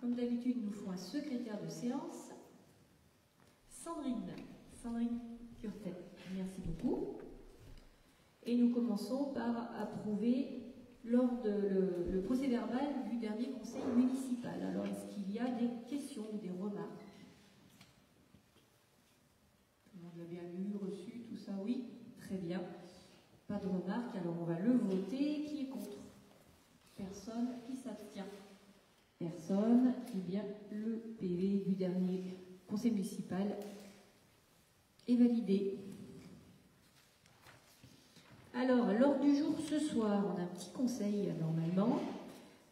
Comme d'habitude, nous ferons un secrétaire de séance. Sandrine Curtet, merci beaucoup. Et nous commençons par approuver le procès-verbal du dernier conseil municipal. Alors, est-ce qu'il y a des questions ou des remarques? Tout le monde l'a bien lu, reçu, tout ça, oui? Très bien. Pas de remarques, alors on va le voter. Qui est contre? Personne. Qui s'abstient? Personne. Eh bien, le PV du dernier conseil municipal est validé. Alors, l'ordre du jour ce soir, on a un petit conseil normalement.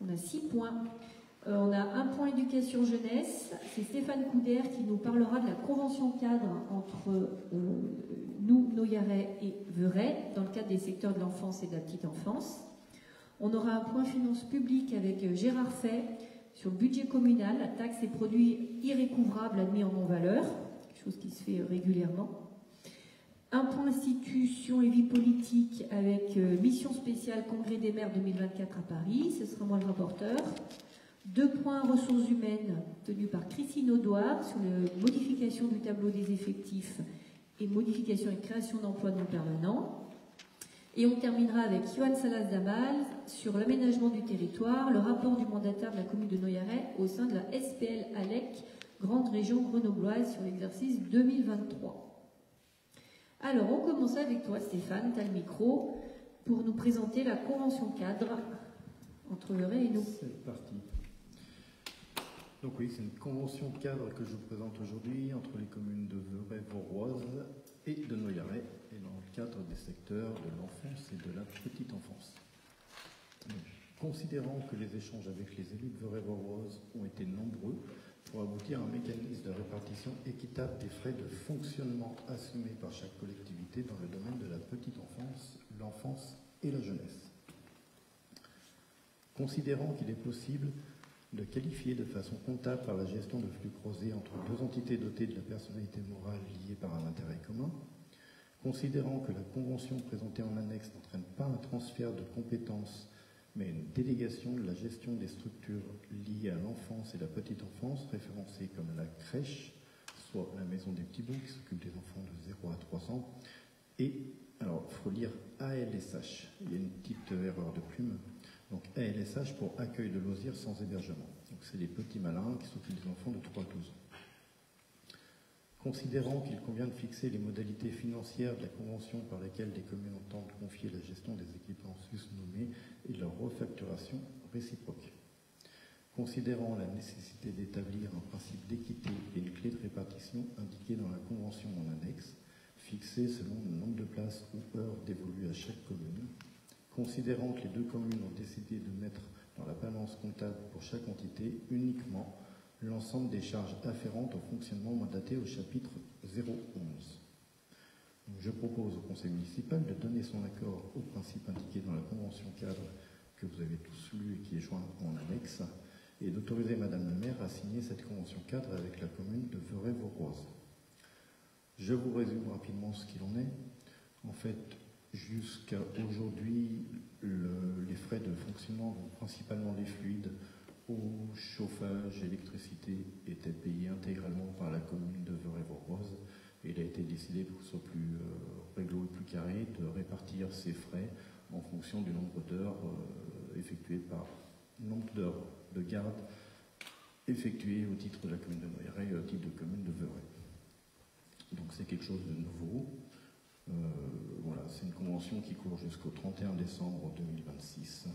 On a 6 points. On a un point éducation jeunesse. C'est Stéphane Couder qui nous parlera de la convention cadre entre nous, Noyaret et Veurey, dans le cadre des secteurs de l'enfance et de la petite enfance. On aura un point finance publique avec Gérard Fay sur le budget communal, la taxe et produits irrécouvrables admis en non-valeur, quelque chose qui se fait régulièrement. Un point institution et vie politique avec mission spéciale Congrès des maires 2024 à Paris, ce sera moi le rapporteur. 2 points ressources humaines tenus par Christine Audouard sur la modification du tableau des effectifs et modification et création d'emplois non permanents. Et on terminera avec Johan Salas-Damal sur l'aménagement du territoire, le rapport du mandataire de la commune de Noyaret au sein de la SPL ALEC, Grande Région Grenobloise, sur l'exercice 2023. Alors, on commence avec toi, Stéphane, tu as le micro, pour nous présenter la convention cadre entre Veurey et nous. C'est parti. Donc oui, c'est une convention cadre que je vous présente aujourd'hui entre les communes de Veurey-Voroise et de Noyaret, et dans le cadre des secteurs de l'enfance et de la petite enfance. Donc, considérant que les échanges avec les élus de Veurey-Voroise ont été nombreux pour aboutir à un mécanisme de répartition équitable des frais de fonctionnement assumés par chaque collectivité dans le domaine de la petite enfance, l'enfance et la jeunesse. Considérant qu'il est possible de qualifier de façon comptable par la gestion de flux croisés entre 2 entités dotées de la personnalité morale liée par un intérêt commun, considérant que la convention présentée en annexe n'entraîne pas un transfert de compétences, mais une délégation de la gestion des structures liées à l'enfance et la petite enfance, référencées comme la crèche, soit la maison des petits bouts qui s'occupe des enfants de 0 à 3 ans, et, alors il faut lire ALSH, il y a une petite erreur de plume, donc ALSH pour accueil de loisirs sans hébergement. Donc c'est les petits malins qui s'occupent des enfants de 3 à 12 ans. Considérant qu'il convient de fixer les modalités financières de la convention par lesquelles les communes entendent confier la gestion des équipements susnommés et leur refacturation réciproque. Considérant la nécessité d'établir un principe d'équité et une clé de répartition indiquée dans la convention en annexe, fixée selon le nombre de places ou heures dévolues à chaque commune. Considérant que les 2 communes ont décidé de mettre dans la balance comptable pour chaque entité uniquement l'ensemble des charges afférentes au fonctionnement mandaté au chapitre 011. Donc, je propose au conseil municipal de donner son accord au principe indiqué dans la convention cadre que vous avez tous lu et qui est joint en annexe, et d'autoriser Madame le maire à signer cette convention cadre avec la commune de Veurey-Voroise. Je vous résume rapidement ce qu'il en est. En fait, jusqu'à aujourd'hui, les frais de fonctionnement vont principalement les fluides, eau, chauffage, électricité étaient payés intégralement par la commune de Veurey-Voroise. Et il a été décidé, pour que ce soit plus réglo et plus carré, de répartir ces frais en fonction du nombre d'heures effectuées par nombre d'heures de garde effectuées au titre de la commune de Noyaret et au titre de commune de Veurey. Donc c'est quelque chose de nouveau. Voilà, c'est une convention qui court jusqu'au 31 décembre 2026.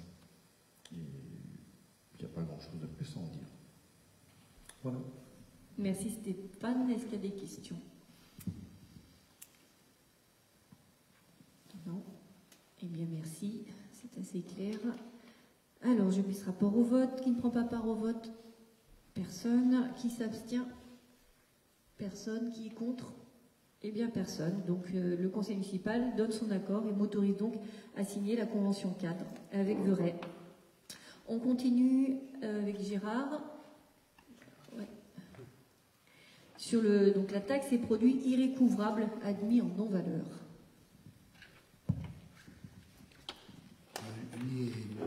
Et il n'y a pas grand-chose de plus à en dire. Voilà. Merci Stéphane. Est-ce qu'il y a des questions? Non. Eh bien, merci. C'est assez clair. Alors, je mets ce rapport au vote. Qui ne prend pas part au vote? Personne. Qui s'abstient? Personne. Qui est contre? Eh bien, personne. Donc, le conseil municipal donne son accord et m'autorise donc à signer la convention cadre avec Veurey. On continue avec Gérard. Ouais. Sur donc, la taxe et produits irrécouvrables admis en non-valeur.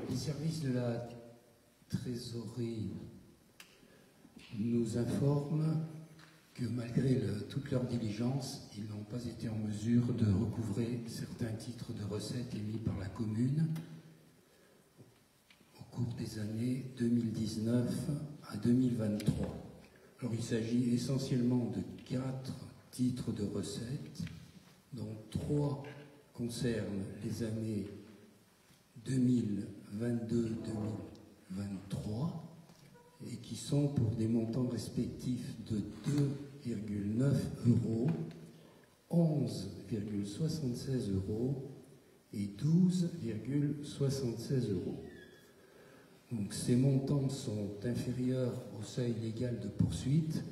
Les services de la trésorerie nous informent que malgré toute leur diligence, ils n'ont pas été en mesure de recouvrer certains titres de recettes émis par la commune au cours des années 2019 à 2023. Alors il s'agit essentiellement de 4 titres de recettes, dont 3 concernent les années 2022-2023 et qui sont pour des montants respectifs de 2,9 €, 11,76 € et 12,76 €. Donc ces montants sont inférieurs au seuil légal de poursuite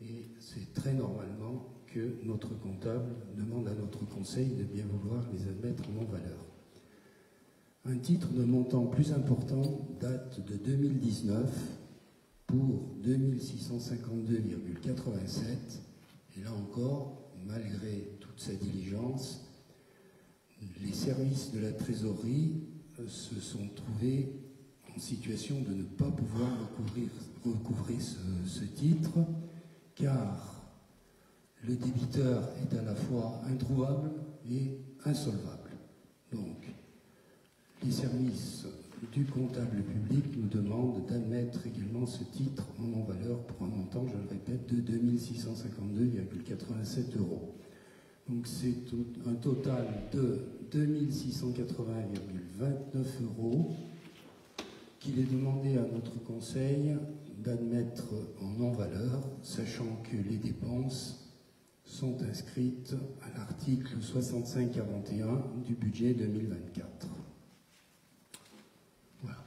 et c'est très normalement que notre comptable demande à notre conseil de bien vouloir les admettre en non-valeur. Un titre de montant plus important date de 2019 pour 2652,87 et là encore, malgré toute sa diligence, les services de la trésorerie se sont trouvés en situation de ne pas pouvoir recouvrer ce titre, car le débiteur est à la fois introuvable et insolvable. Donc, les services du comptable public nous demandent d'admettre également ce titre en non-valeur pour un montant, je le répète, de 2652,87 €. Donc c'est un total de 2680,29 € qu'il est demandé à notre conseil d'admettre en non-valeur, sachant que les dépenses sont inscrites à l'article 6541 du budget 2024. Voilà.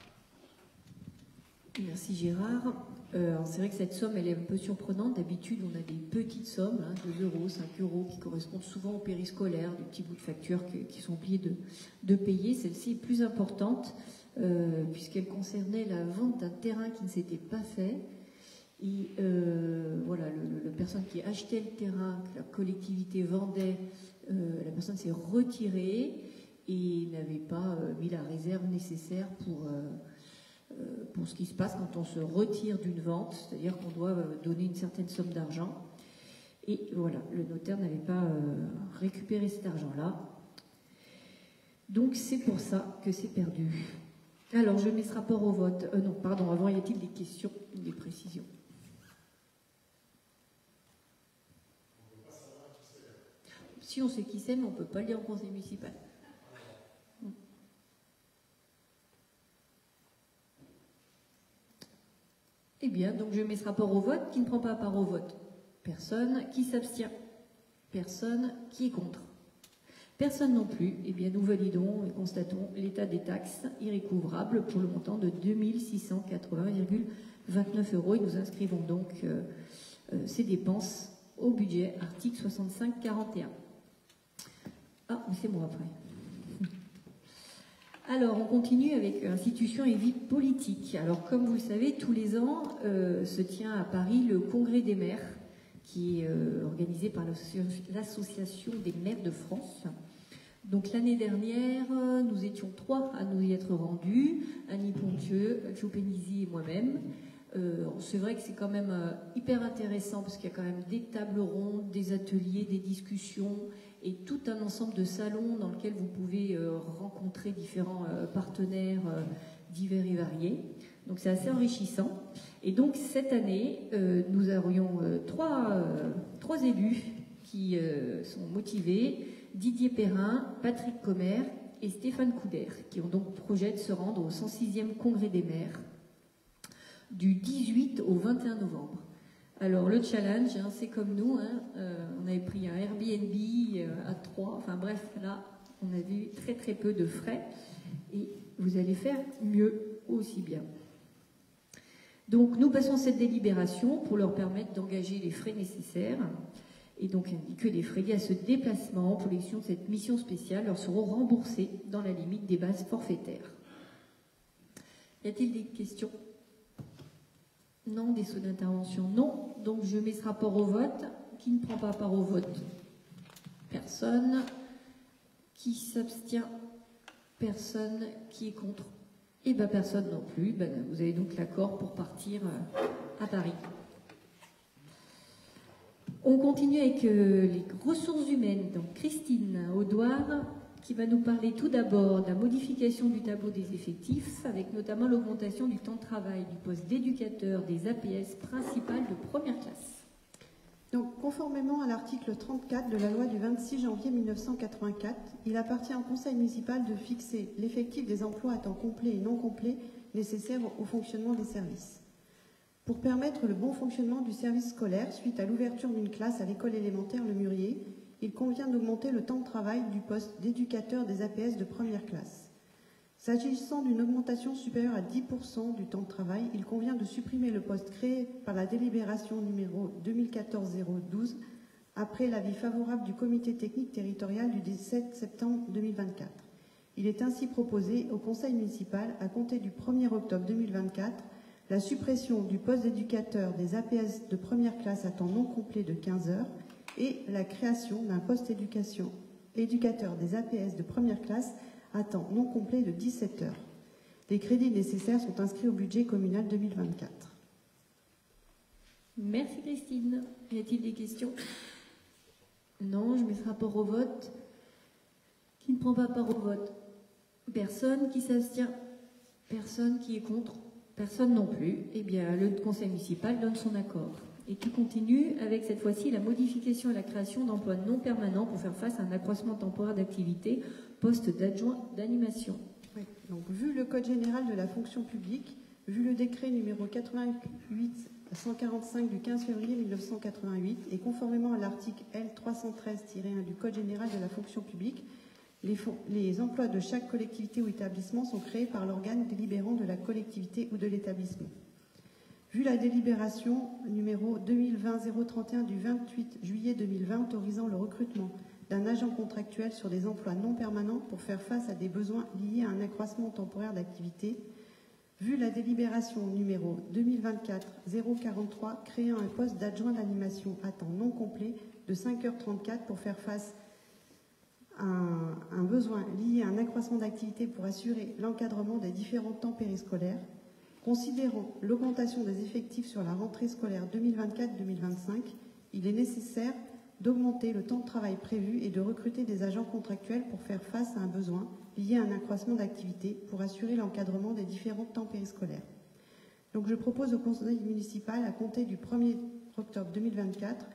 Merci Gérard. C'est vrai que cette somme, elle est un peu surprenante. D'habitude, on a des petites sommes, 2 €, 5 € qui correspondent souvent au périscolaire, des petits bouts de factures qui sont oubliés de payer. Celle-ci est plus importante puisqu'elle concernait la vente d'un terrain qui ne s'était pas fait. Et voilà, la personne qui achetait le terrain, que la collectivité vendait, la personne s'est retirée et n'avait pas mis la réserve nécessaire pour ce qui se passe quand on se retire d'une vente, c'est-à-dire qu'on doit donner une certaine somme d'argent. Et voilà, le notaire n'avait pas récupéré cet argent-là. Donc c'est pour ça que c'est perdu. Alors je mets ce rapport au vote. Non, pardon, avant, y a-t-il des questions, des précisions? Si on sait qui c'est, mais on ne peut pas le dire au conseil municipal. Eh bien, donc je mets ce rapport au vote. Qui ne prend pas part au vote? Personne. Qui s'abstient? Personne. Qui est contre? Personne non plus. Eh bien, nous validons et constatons l'état des taxes irrécouvrables pour le montant de 2680,29 € et nous inscrivons donc ces dépenses au budget, article 6541. Ah, c'est moi après. Alors, on continue avec institutions et vie politique. Alors, comme vous le savez, tous les ans se tient à Paris le Congrès des maires, qui est organisé par l'Association des maires de France. Donc, l'année dernière, nous étions 3 à nous y être rendus, Annie Pontieux, Joe Pénisi et moi-même. C'est vrai que c'est quand même hyper intéressant parce qu'il y a quand même des tables rondes, des ateliers, des discussions et tout un ensemble de salons dans lequel vous pouvez rencontrer différents partenaires divers et variés. Donc c'est assez enrichissant. Et donc cette année, nous aurions trois élus qui sont motivés, Didier Perrin, Patrick Comer et Stéphane Couder, qui ont donc projet de se rendre au 106e Congrès des maires du 18 au 21 novembre. Alors le challenge, c'est comme nous, on avait pris un Airbnb à 3, enfin bref, là on a vu très très peu de frais et vous allez faire mieux aussi bien. Donc nous passons cette délibération pour leur permettre d'engager les frais nécessaires et donc indiquer que les frais liés à ce déplacement pour l'exécution de cette mission spéciale leur seront remboursés dans la limite des bases forfaitaires. Y a-t-il des questions ? Non, des sauts d'intervention? Non. Donc je mets ce rapport au vote. Qui ne prend pas part au vote? Personne. Qui s'abstient? Personne. Qui est contre? Eh bien personne non plus. Vous avez donc l'accord pour partir à Paris. On continue avec les ressources humaines. Donc Christine Audouard, qui va nous parler tout d'abord de la modification du tableau des effectifs, avec notamment l'augmentation du temps de travail du poste d'éducateur des APS principales de première classe. Donc, conformément à l'article 34 de la loi du 26 janvier 1984, il appartient au conseil municipal de fixer l'effectif des emplois à temps complet et non complet nécessaires au fonctionnement des services. Pour permettre le bon fonctionnement du service scolaire suite à l'ouverture d'une classe à l'école élémentaire Le Mûrier, il convient d'augmenter le temps de travail du poste d'éducateur des APS de première classe. S'agissant d'une augmentation supérieure à 10% du temps de travail, il convient de supprimer le poste créé par la délibération numéro 2014-012 après l'avis favorable du comité technique territorial du 17 septembre 2024. Il est ainsi proposé au conseil municipal, à compter du 1er octobre 2024, la suppression du poste d'éducateur des APS de première classe à temps non complet de 15 heures et la création d'un poste éducateur des APS de première classe à temps non complet de 17 heures. Les crédits nécessaires sont inscrits au budget communal 2024. Merci Christine. Y a-t-il des questions? Non, je mets ce rapport au vote. Qui ne prend pas part au vote? Personne. Qui s'abstient? Personne. Qui est contre? Personne non plus. Eh bien, le conseil municipal donne son accord. Et qui continue avec cette fois-ci la modification et la création d'emplois non permanents pour faire face à un accroissement temporaire d'activité, poste d'adjoint d'animation. Oui. Donc, vu le Code général de la fonction publique, vu le décret numéro 88-145 du 15 février 1988 et conformément à l'article L313-1 du Code général de la fonction publique, les emplois de chaque collectivité ou établissement sont créés par l'organe délibérant de la collectivité ou de l'établissement. Vu la délibération numéro 2020-031 du 28 juillet 2020 autorisant le recrutement d'un agent contractuel sur des emplois non permanents pour faire face à des besoins liés à un accroissement temporaire d'activité, vu la délibération numéro 2024-043 créant un poste d'adjoint d'animation à temps non complet de 5h34 pour faire face à un besoin lié à un accroissement d'activité pour assurer l'encadrement des différents temps périscolaires, considérant l'augmentation des effectifs sur la rentrée scolaire 2024-2025, il est nécessaire d'augmenter le temps de travail prévu et de recruter des agents contractuels pour faire face à un besoin lié à un accroissement d'activité pour assurer l'encadrement des différents temps périscolaires. Donc je propose au conseil municipal, à compter du 1er octobre 2024,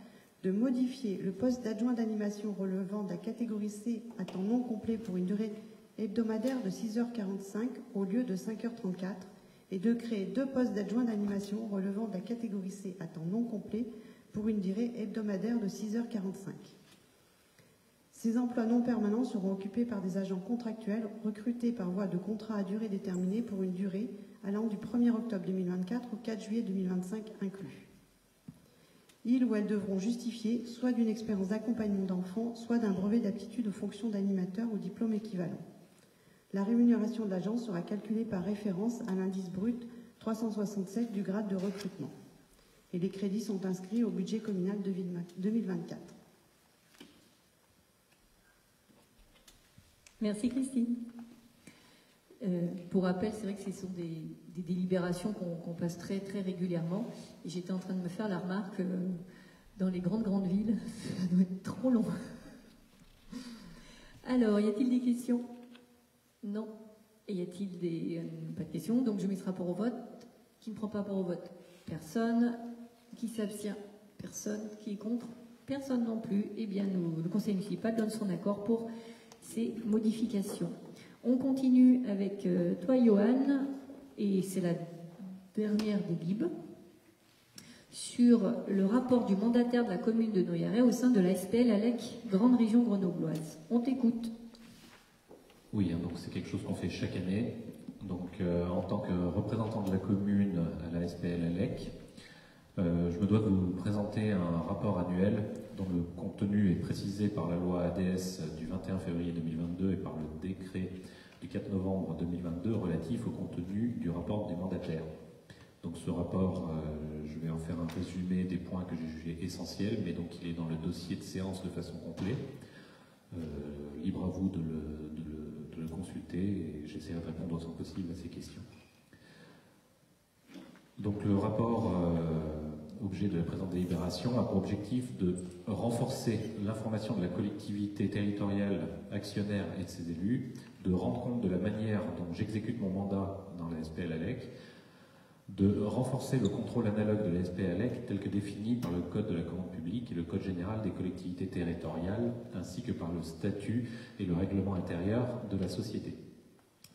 de modifier le poste d'adjoint d'animation relevant de la catégorie C à temps non complet pour une durée hebdomadaire de 6h45 au lieu de 5h34 et de créer 2 postes d'adjoint d'animation relevant de la catégorie C à temps non complet pour une durée hebdomadaire de 6h45. Ces emplois non permanents seront occupés par des agents contractuels recrutés par voie de contrat à durée déterminée pour une durée allant du 1er octobre 2024 au 4 juillet 2025 inclus. Ils ou elles devront justifier soit d'une expérience d'accompagnement d'enfants, soit d'un brevet d'aptitude aux fonctions d'animateur ou diplôme équivalent. La rémunération de l'agent sera calculée par référence à l'indice brut 367 du grade de recrutement. Et les crédits sont inscrits au budget communal 2024. Merci Christine. Pour rappel, c'est vrai que ce sont des délibérations qu'on passe très, très régulièrement. Et j'étais en train de me faire la remarque, dans les grandes villes, ça doit être trop long. Alors, y a-t-il des questions? Non. Et y a-t-il pas de questions? Donc je mets ce rapport au vote. Qui ne prend pas part au vote? Personne. Qui s'abstient? Personne. Qui est contre? Personne non plus. Eh bien, le conseil municipal donne son accord pour ces modifications. On continue avec toi, Johan, et c'est la dernière des Bibes, sur le rapport du mandataire de la commune de Noyaret au sein de la SPL ALEC Grande Région Grenobloise. On t'écoute. Oui, donc c'est quelque chose qu'on fait chaque année. Donc, en tant que représentant de la commune à la SPL ALEC, je me dois de vous présenter un rapport annuel dont le contenu est précisé par la loi ADS du 21 février 2022 et par le décret du 4 novembre 2022 relatif au contenu du rapport des mandataires. Donc ce rapport, je vais en faire un résumé des points que j'ai jugés essentiels, mais donc il est dans le dossier de séance de façon complète. Libre à vous de le consulter et j'essaierai de répondre autant possible à ces questions. Donc le rapport objet de la présente délibération a pour objectif de renforcer l'information de la collectivité territoriale actionnaire et de ses élus, de rendre compte de la manière dont j'exécute mon mandat dans la SPL ALEC, de renforcer le contrôle analogue de la SPL ALEC tel que défini par le Code de la commande publique et le Code général des collectivités territoriales, ainsi que par le statut et le règlement intérieur de la société.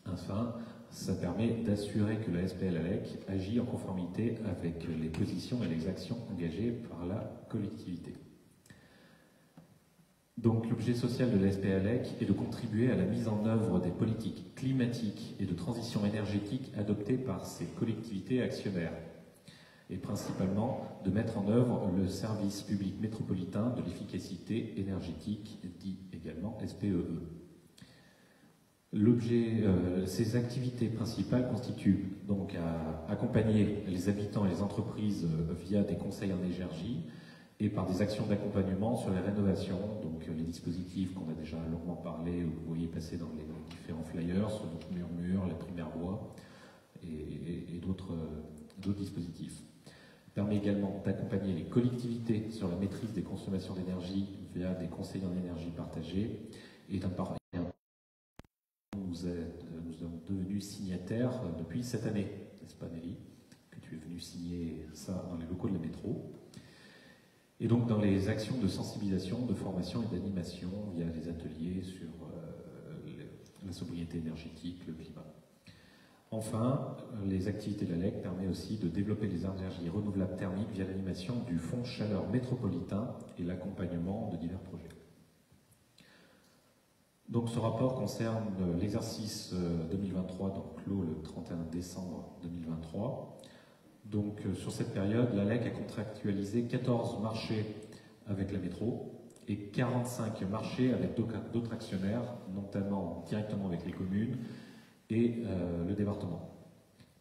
Enfin, ça permet d'assurer que la SPL ALEC agit en conformité avec les positions et les actions engagées par la collectivité. Donc l'objet social de la SPL ALEC est de contribuer à la mise en œuvre des politiques climatiques et de transition énergétique adoptées par ces collectivités actionnaires, et principalement de mettre en œuvre le service public métropolitain de l'efficacité énergétique, dit également SPEE. Ces activités principales constituent donc à accompagner les habitants et les entreprises via des conseils en énergie et par des actions d'accompagnement sur les rénovations, donc les dispositifs qu'on a déjà longuement parlé, vous voyez passer dans les différents flyers, sur notre murmure, la primaire voie et d'autres dispositifs. Il permet également d'accompagner les collectivités sur la maîtrise des consommations d'énergie via des conseils en énergie partagés et d'un part. Nous sommes devenus signataires depuis cette année, n'est-ce pas Nelly, que tu es venu signer ça dans les locaux de la métro. Et donc dans les actions de sensibilisation, de formation et d'animation via les ateliers sur la sobriété énergétique, le climat. Enfin, les activités de l'ALEC permettent aussi de développer les énergies renouvelables thermiques via l'animation du Fonds Chaleur métropolitain et l'accompagnement de divers projets. Donc ce rapport concerne l'exercice 2023, donc clos le 31 décembre 2023. Donc sur cette période, l'ALEC a contractualisé 14 marchés avec la métro et 45 marchés avec d'autres actionnaires, notamment directement avec les communes et le département.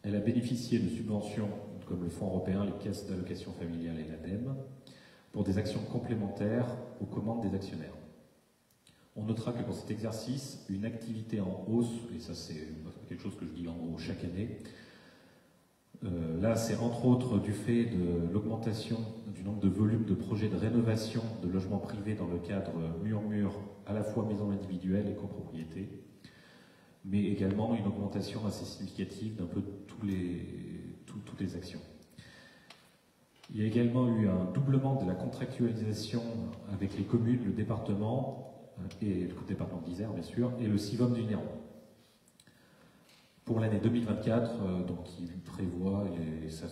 Elle a bénéficié de subventions comme le Fonds européen, les caisses d'allocation familiale et l'ADEME pour des actions complémentaires aux commandes des actionnaires. On notera que pour cet exercice, une activité en hausse, et ça c'est quelque chose que je dis en haut chaque année, là c'est entre autres du fait de l'augmentation du nombre de volumes de projets de rénovation de logements privés dans le cadre murmure à la fois maison individuelle et copropriété, mais également une augmentation assez significative d'un peu toutes les actions. Il y a également eu un doublement de la contractualisation avec les communes, le département, et le département d'Isère bien sûr, et le CIVOM du Néron. Pour l'année 2024, donc il prévoit, et ça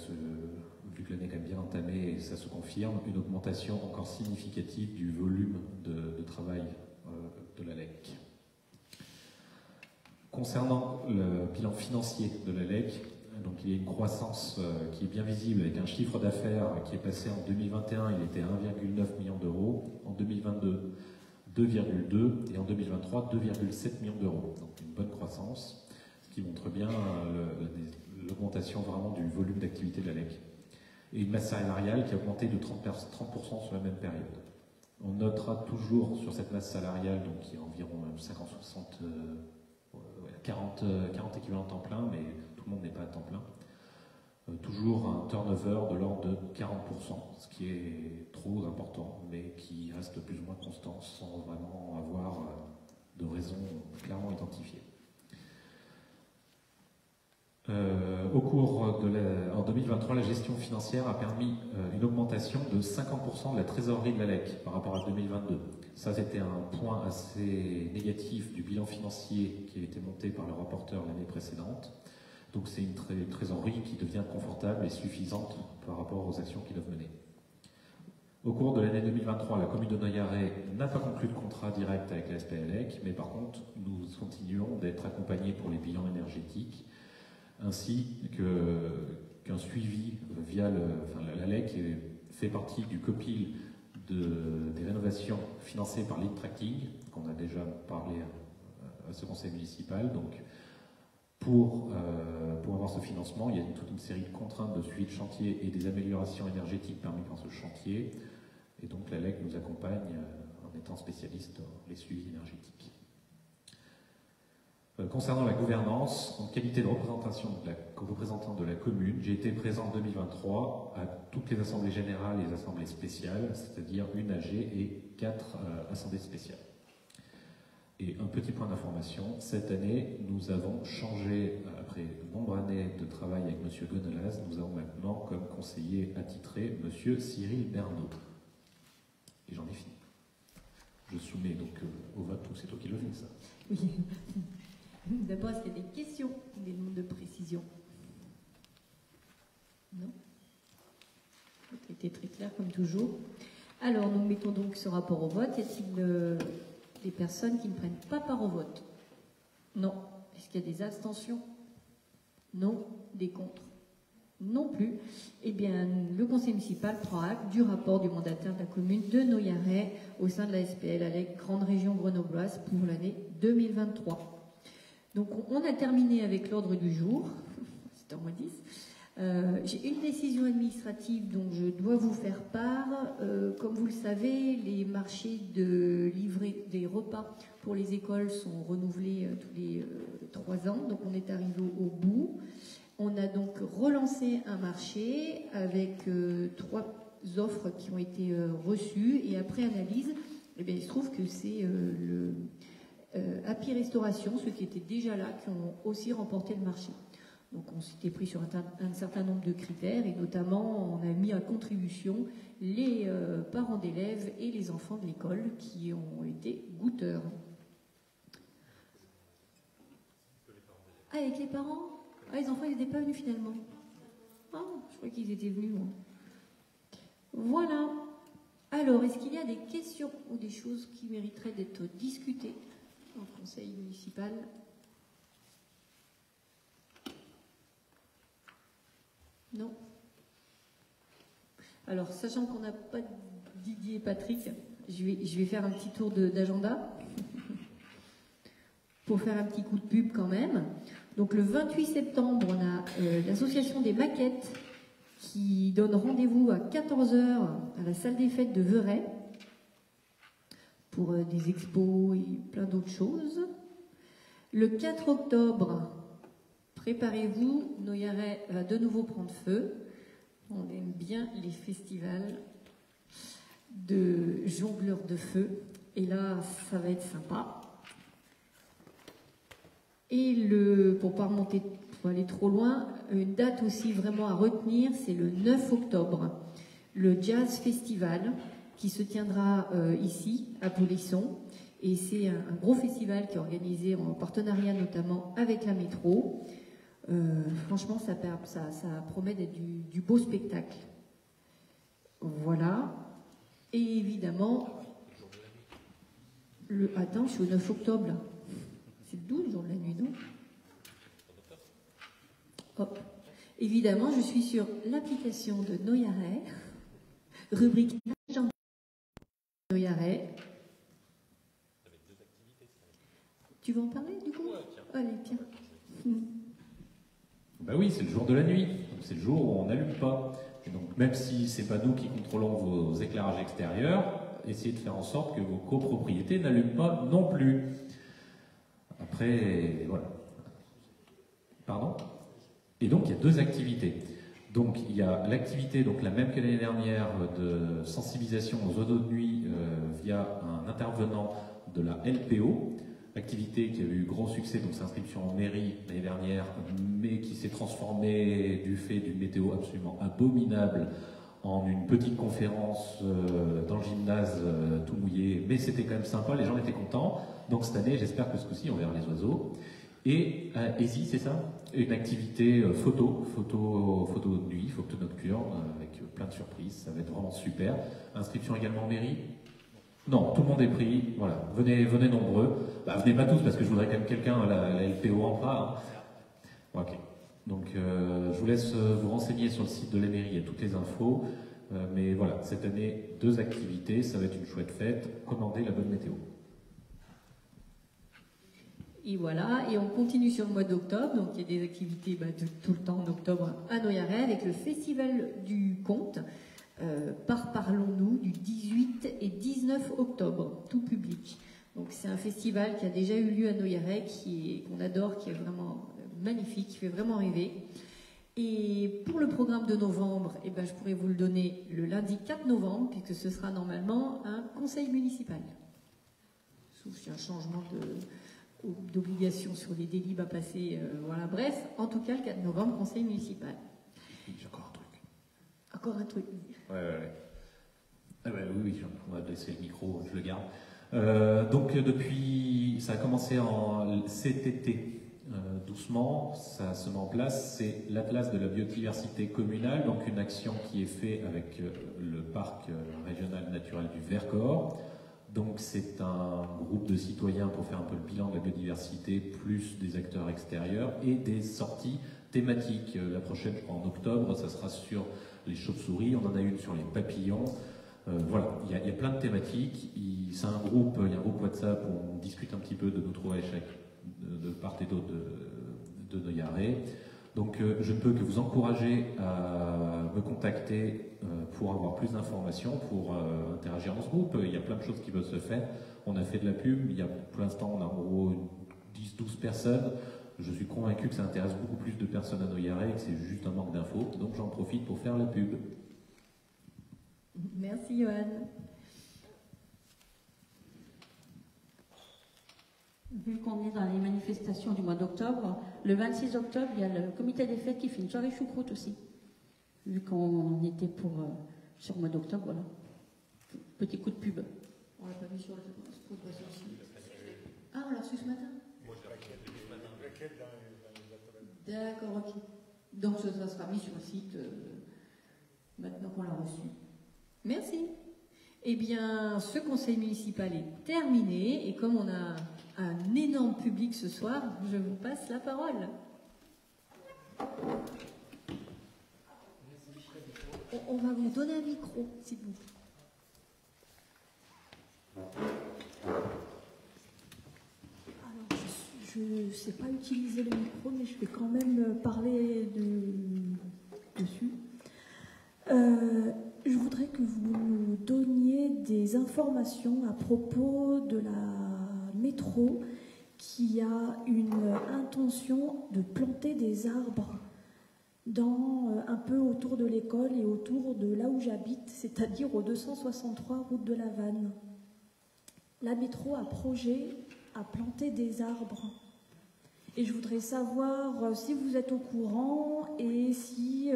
vu que l'année est quand même bien entamée, ça se confirme, une augmentation encore significative du volume de travail de l'ALEC. Concernant le bilan financier de l'ALEC, donc il y a une croissance qui est bien visible avec un chiffre d'affaires qui est passé en 2021, il était à 1,9 million d'euros, en 2022 2,2 et en 2023 2,7 millions d'euros. Donc une bonne croissance, ce qui montre bien l'augmentation vraiment du volume d'activité de l'ALEC. Et une masse salariale qui a augmenté de 30% sur la même période. On notera toujours sur cette masse salariale, donc qui est environ 40 équivalents temps plein, mais tout le monde n'est pas à temps plein. Toujours un turnover de l'ordre de 40%, ce qui est trop important, mais qui reste plus ou moins constant sans vraiment avoir de raison clairement identifiée. En 2023, la gestion financière a permis une augmentation de 50% de la trésorerie de l'ALEC par rapport à 2022. Ça, c'était un point assez négatif du bilan financier qui a été monté par le rapporteur l'année précédente. Donc c'est une trésorerie qui devient confortable et suffisante par rapport aux actions qu'ils doivent mener. Au cours de l'année 2023, la commune de Noyaret n'a pas conclu de contrat direct avec la SPLEC, mais par contre, nous continuons d'être accompagnés pour les bilans énergétiques, ainsi qu'un suivi via l'ALEC fait partie du COPIL des rénovations financées par Lead Tracking, qu'on a déjà parlé à ce conseil municipal. Donc, pour avoir ce financement, il y a toute une série de contraintes de suivi de chantier et des améliorations énergétiques permises par ce chantier. Et donc l'ALEC nous accompagne en étant spécialiste dans les suivis énergétiques. Concernant la gouvernance, en qualité de représentant de la commune, j'ai été présent en 2023 à toutes les assemblées générales et les assemblées spéciales, c'est-à-dire une AG et 4 assemblées spéciales. Et un petit point d'information, cette année, nous avons changé, après de nombreuses années de travail avec M. Gonelaz, nous avons maintenant comme conseiller attitré M. Cyril Bernot. Et j'en ai fini. Je soumets donc au vote, ou c'est toi qui le fais, ça? Oui. D'abord, est-ce qu'il y a des questions, des demandes de précision? Non? Ça a été très clair comme toujours. Alors, nous mettons donc ce rapport au vote. Y a-t-il des personnes qui ne prennent pas part au vote? Non. Est-ce qu'il y a des abstentions? Non. Des contre? Non plus. Eh bien, le conseil municipal prend acte du rapport du mandataire de la commune de Noyaret au sein de la SPL ALEC Grande Région Grenobloise pour l'année 2023. Donc, on a terminé avec l'ordre du jour. C'est en moins 10. J'ai une décision administrative dont je dois vous faire part. Comme vous le savez, les marchés de livrer des repas pour les écoles sont renouvelés tous les 3 ans. Donc, on est arrivé au bout. On a donc relancé un marché avec 3 offres qui ont été reçues. Et après analyse, eh bien, il se trouve que c'est le Happy Restauration, ceux qui étaient déjà là, qui ont aussi remporté le marché. Donc on s'était pris sur un certain nombre de critères et notamment on a mis à contribution les parents d'élèves et les enfants de l'école qui ont été goûteurs. Ah, avec les parents? Ah, les enfants ils n'étaient pas venus finalement. Ah, je crois qu'ils étaient venus, moi. Voilà. Alors, est-ce qu'il y a des questions ou des choses qui mériteraient d'être discutées au conseil municipal? Non. Alors, sachant qu'on n'a pas Didier et Patrick, je vais faire un petit tour d'agenda pour faire un petit coup de pub quand même. Donc, le 28 septembre, on a l'association des maquettes qui donne rendez-vous à 14h à la salle des fêtes de Veray pour des expos et plein d'autres choses. Le 4 octobre, préparez-vous, Noyaret va de nouveau prendre feu. On aime bien les festivals de jongleurs de feu. Et là, ça va être sympa. Et pour pas remonter, pour aller trop loin, une date aussi vraiment à retenir, c'est le 9 octobre. Le Jazz Festival qui se tiendra ici, à Polisson. Et c'est un gros festival qui est organisé en partenariat notamment avec la métro. Franchement, ça promet d'être du beau spectacle. Voilà. Et évidemment, attends, je suis au 9 octobre, là. C'est le 12 jour de la nuit, non? Hop. Évidemment, je suis sur l'application de Noyaret, rubrique agenda Noyaret. Tu veux en parler, du coup? Allez, tiens. Ben oui, c'est le jour de la nuit, c'est le jour où on n'allume pas. Et donc même si c'est pas nous qui contrôlons vos éclairages extérieurs, essayez de faire en sorte que vos copropriétés n'allument pas non plus. Après, voilà. Pardon? Et donc il y a 2 activités. Donc il y a l'activité, donc la même que l'année dernière, de sensibilisation aux oiseaux de nuit via un intervenant de la LPO. Activité qui a eu gros succès, donc c'est inscription en mairie l'année dernière, mais qui s'est transformée du fait d'une météo absolument abominable en une petite conférence dans le gymnase tout mouillé, mais c'était quand même sympa, les gens étaient contents. Donc cette année, j'espère que ce coup-ci, on verra les oiseaux. Et ESI, c'est ça? Une activité photo de nuit, photo nocturne, avec plein de surprises, ça va être vraiment super. Inscription également en mairie? Non, tout le monde est pris, voilà, venez nombreux. Bah, venez pas tous, parce que je voudrais quand même quelqu'un à la LPO en bras. Hein. Ok. Donc, je vous laisse vous renseigner sur le site de la mairie, il y a toutes les infos. Mais voilà, cette année, 2 activités, ça va être une chouette fête. Commandez la bonne météo. Et voilà, et on continue sur le mois d'octobre, donc il y a des activités tout le temps en octobre à Noyaret avec le Festival du Conte. Parlons-nous du 18 et 19 octobre, tout public. Donc c'est un festival qui a déjà eu lieu à Noyaret, qu'on adore, qui est vraiment magnifique, qui fait vraiment rêver. Et pour le programme de novembre, eh ben, je pourrais vous le donner le lundi 4 novembre, puisque ce sera normalement un conseil municipal. Sauf s'il y a un changement d'obligation sur les délits à passer. Voilà, bref, en tout cas, le 4 novembre, conseil municipal. J'ai encore un truc. Encore un truc. Ouais. Ah ouais, oui, on va laisser le micro, je le garde. Donc depuis, ça a commencé cet été. Doucement, ça se met en place, c'est l'Atlas de la biodiversité communale, donc une action qui est faite avec le parc régional naturel du Vercors. Donc c'est un groupe de citoyens pour faire un peu le bilan de la biodiversité, plus des acteurs extérieurs et des sorties thématiques. La prochaine, je crois en octobre, ça sera sur les chauves-souris, on en a une sur les papillons. Voilà, il y a plein de thématiques. Il y a un groupe WhatsApp où on discute un petit peu de nos trouvailles de part et d'autre de Noyaret. Donc je ne peux que vous encourager à me contacter pour avoir plus d'informations, pour interagir dans ce groupe. Il y a plein de choses qui peuvent se faire. On a fait de la pub, pour l'instant on a en gros 10-12 personnes. Je suis convaincu que ça intéresse beaucoup plus de personnes à Noyaret et que c'est juste un manque d'infos. Donc j'en profite pour faire la pub. Merci Johan. Vu qu'on est dans les manifestations du mois d'octobre, le 26 octobre, il y a le comité des fêtes qui fait une soirée choucroute aussi. Vu qu'on était sur le mois d'octobre, voilà. Petit coup de pub. On l'a pas vu sur le spot aussi. Ah, on l'a reçu ce matin. Moi, je l'ai ce matin. D'accord, ok. Donc ça sera mis sur le site maintenant qu'on l'a reçu. Merci. Eh bien, ce conseil municipal est terminé et comme on a un énorme public ce soir, je vous passe la parole. On va vous donner un micro, s'il vous plaît. Alors, je ne sais pas utiliser le micro, mais je vais quand même parler dessus. Je voudrais que vous nous donniez des informations à propos de la métro qui a une intention de planter des arbres un peu autour de l'école et autour de là où j'habite, c'est-à-dire au 263 route de la Vanne. La métro a projet à planter des arbres. Et je voudrais savoir si vous êtes au courant et si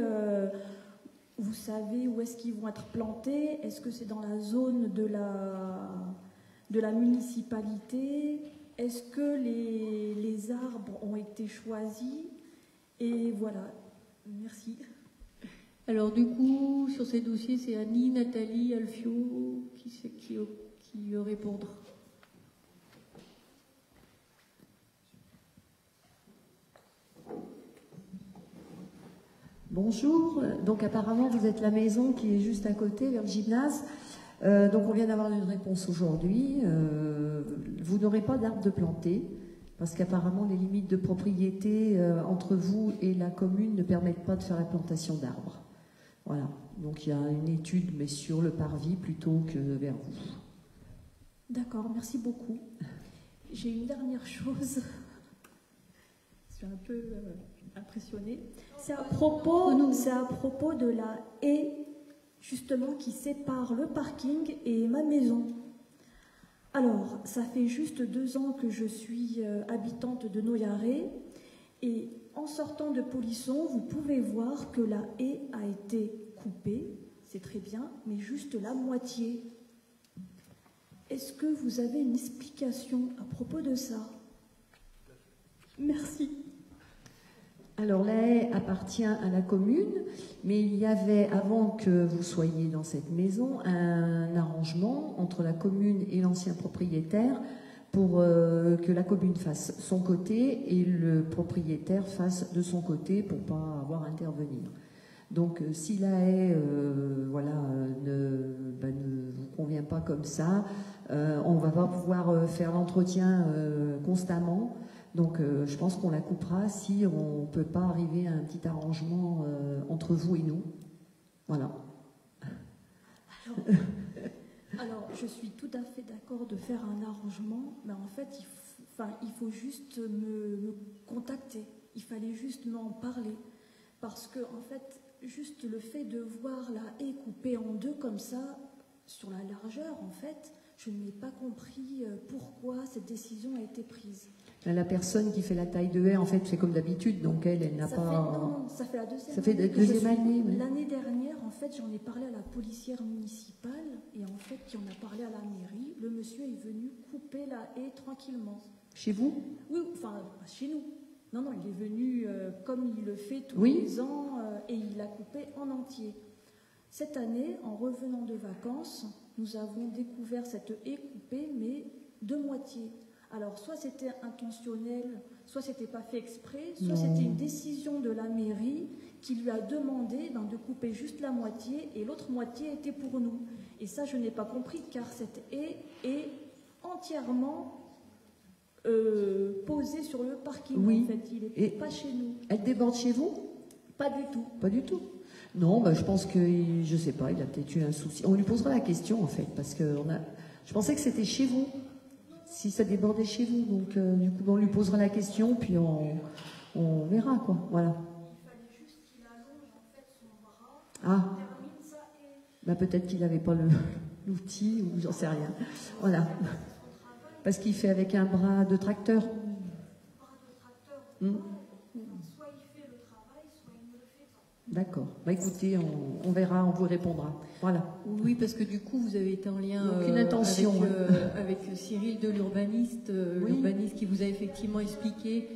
vous savez où est-ce qu'ils vont être plantés. Est-ce que c'est dans la zone de la municipalité? Est-ce que les arbres ont été choisis? Et voilà. Merci. Alors du coup, sur ces dossiers, c'est Annie, Nathalie, Alfio qui répondra. Bonjour, donc apparemment vous êtes la maison qui est juste à côté, vers le gymnase. Donc on vient d'avoir une réponse aujourd'hui. Vous n'aurez pas d'arbres de planter, parce qu'apparemment les limites de propriété entre vous et la commune ne permettent pas de faire la plantation d'arbres. Voilà, donc il y a une étude, mais sur le parvis plutôt que vers vous. D'accord, merci beaucoup. J'ai une dernière chose. Je suis un peu impressionnée. C'est à propos de la haie, justement, qui sépare le parking et ma maison. Alors, ça fait juste 2 ans que je suis habitante de Noyaret, et en sortant de Polisson, vous pouvez voir que la haie a été coupée, c'est très bien, mais juste la moitié. Est-ce que vous avez une explication à propos de ça? Merci. Alors la haie appartient à la commune, mais il y avait, avant que vous soyez dans cette maison, un arrangement entre la commune et l'ancien propriétaire pour que la commune fasse son côté et le propriétaire fasse de son côté pour ne pas avoir à intervenir. Donc si la haie ne vous convient pas comme ça, on ne va pas pouvoir faire l'entretien constamment. Donc je pense qu'on la coupera si on ne peut pas arriver à un petit arrangement Alors, je suis tout à fait d'accord de faire un arrangement, mais en fait, il faut juste me contacter. Il fallait juste m'en parler. Parce que, en fait, juste le fait de voir la haie coupée en deux comme ça, sur la largeur, en fait, je n'ai pas compris pourquoi cette décision a été prise. La personne qui fait la taille de haie, en fait, fait comme d'habitude, donc elle n'a pas... Non, ça fait la deuxième année. Ça fait la deuxième année, oui. L'année dernière, en fait, j'en ai parlé à la policière municipale, et en fait, qui en a parlé à la mairie. Le monsieur est venu couper la haie tranquillement. Chez vous? Oui, enfin, pas chez nous. Non, il est venu comme il le fait tous oui. les ans, et il l'a coupé en entier. Cette année, en revenant de vacances, nous avons découvert cette haie coupée, mais de moitié. Alors, soit c'était intentionnel, soit c'était pas fait exprès, soit c'était une décision de la mairie qui lui a demandé de couper juste la moitié et l'autre moitié était pour nous. Et ça, je n'ai pas compris car cette haie est entièrement posée sur le parking. Oui. En fait, il n'est pas chez nous. Elle déborde chez vous? Pas du tout. Pas du tout. Non, je pense que, je sais pas, il a peut-être eu un souci. On lui posera la question en fait, parce que je pensais que c'était chez vous. Si ça débordait chez vous, donc du coup on lui posera la question, puis on verra quoi, voilà. Il fallait juste qu'il allonge en fait son bras, termine ça et... Peut-être qu'il n'avait pas l'outil ou j'en sais rien. Voilà. Parce qu'il fait avec un bras de tracteur. Soit il fait le travail, soit il ne le fait pas. D'accord. Écoutez, on verra, on vous répondra. Voilà. Oui, parce que du coup, vous avez été en lien avec Cyril de l'urbaniste, l'urbaniste qui vous a effectivement expliqué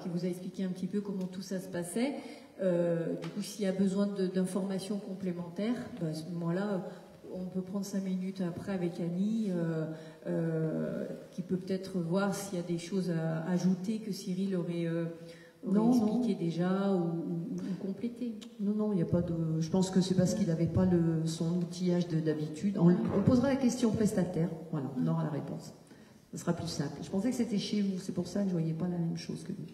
qui vous a expliqué un petit peu comment tout ça se passait. Du coup, s'il y a besoin d'informations complémentaires, à ce moment-là, on peut prendre 5 minutes après avec Annie, qui peut peut-être voir s'il y a des choses à ajouter que Cyril aurait expliqué déjà ou complété. Non, il n'y a pas de... Je pense que c'est parce qu'il n'avait pas son outillage d'habitude. On posera la question au prestataire. Voilà, on aura la réponse. Ce sera plus simple. Je pensais que c'était chez vous, c'est pour ça que je ne voyais pas la même chose que vous.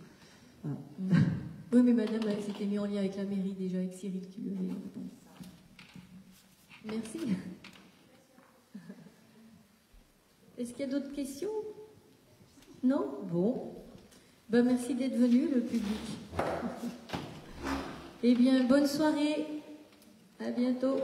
Voilà. Oui, mais madame, elle s'était mise en lien avec la mairie déjà, avec Cyril qui lui avait répondu. Merci. Est-ce qu'il y a d'autres questions? Non? Bon. Merci d'être venu, le public. Eh bien, bonne soirée. À bientôt.